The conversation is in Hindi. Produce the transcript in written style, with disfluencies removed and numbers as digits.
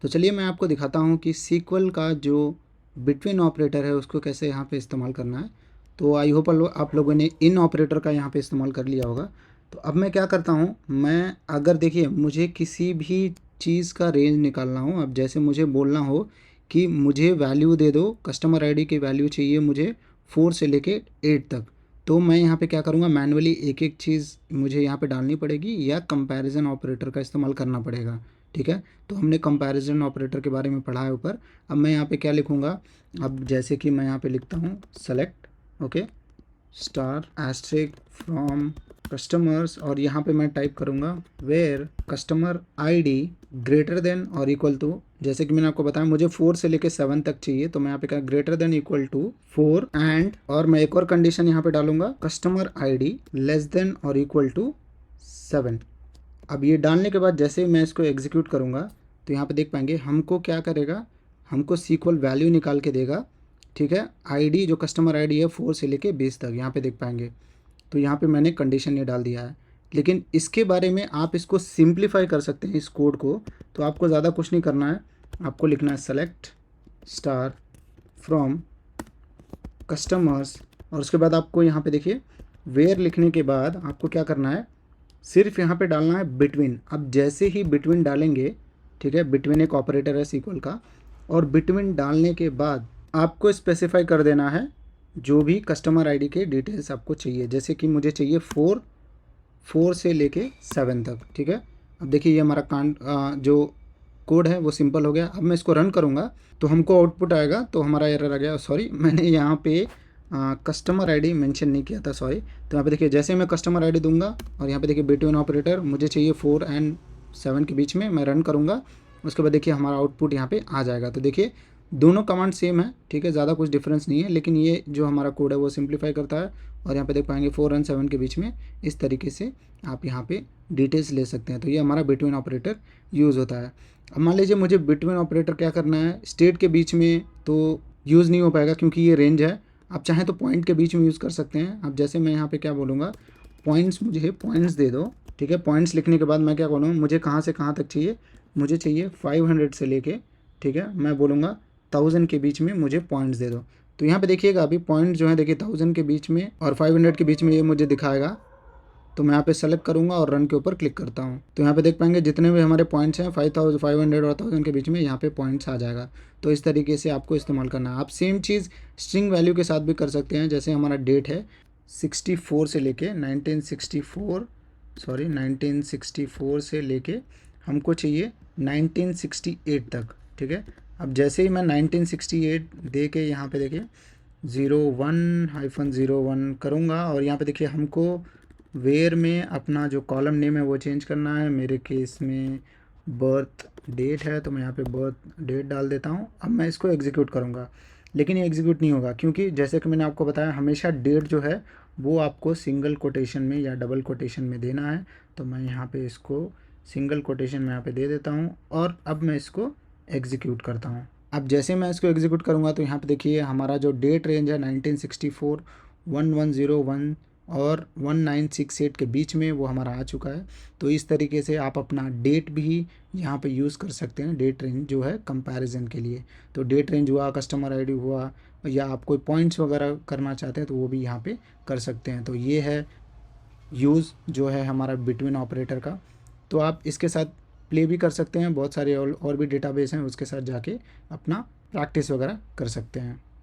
तो चलिए मैं आपको दिखाता हूँ कि सीक्वल का जो बिटवीन ऑपरेटर है उसको कैसे यहाँ पे इस्तेमाल करना है। तो आई होप आप लोगों ने इन ऑपरेटर का यहाँ पे इस्तेमाल कर लिया होगा। तो अब मैं क्या करता हूँ, मैं अगर देखिए मुझे किसी भी चीज़ का रेंज निकालना हो, अब जैसे मुझे बोलना हो कि मुझे वैल्यू दे दो, कस्टमर आईडी की वैल्यू चाहिए मुझे 4 से लेके 8 तक, तो मैं यहाँ पे क्या करूँगा, मैनुअली एक एक चीज़ मुझे यहाँ पे डालनी पड़ेगी या कंपैरिजन ऑपरेटर का इस्तेमाल करना पड़ेगा। ठीक है, तो हमने कंपैरिजन ऑपरेटर के बारे में पढ़ा है ऊपर। अब मैं यहाँ पे क्या लिखूँगा, अब जैसे कि मैं यहाँ पे लिखता हूँ select, okay, star asterisk from customers, और यहाँ पे मैं टाइप करूँगा where customer ID greater than और इक्वल टू, जैसे कि मैंने आपको बताया मुझे 4 से लेके 7 तक चाहिए, तो मैं यहाँ पे क्या greater than equal to 4 and, और मैं एक और कंडीशन यहाँ पे डालूंगा कस्टमर आईडी लेस देन और इक्वल टू 7। अब ये डालने के बाद जैसे मैं इसको एग्जीक्यूट करूँगा तो यहाँ पे देख पाएंगे हमको क्या करेगा, हमको सीक्वल वैल्यू निकाल के देगा। ठीक है, आईडी जो कस्टमर आईडी है 4 से लेके 20 तक, यहाँ पे देख पाएंगे। तो यहाँ पे मैंने कंडीशन ये डाल दिया है, लेकिन इसके बारे में आप इसको सिंप्लीफाई कर सकते हैं इस कोड को। तो आपको ज़्यादा कुछ नहीं करना है, आपको लिखना है सेलेक्ट स्टार फ्रॉम कस्टमर्स, और उसके बाद आपको यहाँ पे देखिए वेयर लिखने के बाद आपको क्या करना है, सिर्फ यहाँ पे डालना है बिटवीन। अब जैसे ही बिटवीन डालेंगे, ठीक है, बिटवीन एक ऑपरेटर है सीक्वल का, और बिटवीन डालने के बाद आपको स्पेसिफाई कर देना है जो भी कस्टमर आईडी के डिटेल्स आपको चाहिए, जैसे कि मुझे चाहिए 4 से लेके 7 तक। ठीक है, अब देखिए ये हमारा जो कोड है वो सिंपल हो गया। अब मैं इसको रन करूँगा तो हमको आउटपुट आएगा, तो हमारा एरर आ गया, सॉरी मैंने यहाँ पे कस्टमर आईडी मेंशन नहीं किया था, सॉरी। तो यहाँ पे देखिए जैसे मैं कस्टमर आईडी दूंगा और यहाँ पे देखिए बिटवीन ऑपरेटर मुझे चाहिए 4 एंड 7 के बीच में, मैं रन करूँगा, उसके बाद देखिए हमारा आउटपुट यहाँ पे आ जाएगा। तो देखिए दोनों कमांड सेम है, ठीक है, ज़्यादा कुछ डिफरेंस नहीं है, लेकिन ये जो हमारा कोड है वो सिंप्लीफाई करता है। और यहाँ पे देख पाएंगे 4 एंड 7 के बीच में इस तरीके से आप यहाँ पे डिटेल्स ले सकते हैं। तो ये हमारा बिटवीन ऑपरेटर यूज़ होता है। अब मान लीजिए मुझे बिटवीन ऑपरेटर क्या करना है, स्टेट के बीच में तो यूज़ नहीं हो पाएगा क्योंकि ये रेंज है। आप चाहें तो पॉइंट के बीच में यूज़ कर सकते हैं। अब जैसे मैं यहाँ पे क्या बोलूँगा, पॉइंट्स, मुझे पॉइंट्स दे दो। ठीक है, पॉइंट्स लिखने के बाद मैं क्या बोलूँगा, मुझे कहाँ से कहाँ तक चाहिए, मुझे चाहिए 500 से लेके, ठीक है, मैं बोलूँगा 1000 के बीच में मुझे पॉइंट्स दे दो। तो यहाँ पे देखिएगा अभी पॉइंट जो है देखिए 1000 के बीच में और 500 के बीच में ये मुझे दिखाएगा। तो मैं यहाँ पे सेलेक्ट करूँगा और रन के ऊपर क्लिक करता हूँ, तो यहाँ पे देख पाएंगे जितने भी हमारे पॉइंट्स हैं 5500 और 1000 के बीच में यहाँ पे पॉइंट्स आ जाएगा। तो इस तरीके से आपको इस्तेमाल करना है। आप सेम चीज़ स्ट्रिंग वैल्यू के साथ भी कर सकते हैं। जैसे हमारा डेट है 64 से लेके 1964, सॉरी 1964 से लेके हमको चाहिए 1968 तक। ठीक है, अब जैसे ही मैं 1968 दे के यहाँ पे देखिए 01-01 करूँगा, और यहाँ पे देखिए हमको वेयर में अपना जो कॉलम नेम है वो चेंज करना है। मेरे केस में बर्थ डेट है, तो मैं यहाँ पे बर्थ डेट डाल देता हूँ। अब मैं इसको एग्जीक्यूट करूँगा, लेकिन ये एग्जीक्यूट नहीं होगा क्योंकि जैसे कि मैंने आपको बताया हमेशा डेट जो है वो आपको सिंगल कोटेशन में या डबल कोटेशन में देना है। तो मैं यहाँ पे इसको सिंगल कोटेशन में यहाँ पे दे देता हूँ, और अब मैं इसको एग्जीक्यूट करता हूँ। अब जैसे मैं इसको एग्जीक्यूट करूँगा तो यहाँ पे देखिए हमारा जो डेट रेंज है 1964, 1101 और 1968 के बीच में वो हमारा आ चुका है। तो इस तरीके से आप अपना डेट भी यहाँ पे यूज़ कर सकते हैं, डेट रेंज जो है कंपैरिजन के लिए। तो डेट रेंज हुआ, कस्टमर आईडी हुआ, या आप कोई पॉइंट्स वगैरह करना चाहते हैं तो वो भी यहाँ पे कर सकते हैं। तो ये है यूज़ जो है हमारा बिटवीन ऑपरेटर का। तो आप इसके साथ प्ले भी कर सकते हैं, बहुत सारे और भी डेटाबेस हैं, उसके साथ जाके अपना प्रैक्टिस वगैरह कर सकते हैं।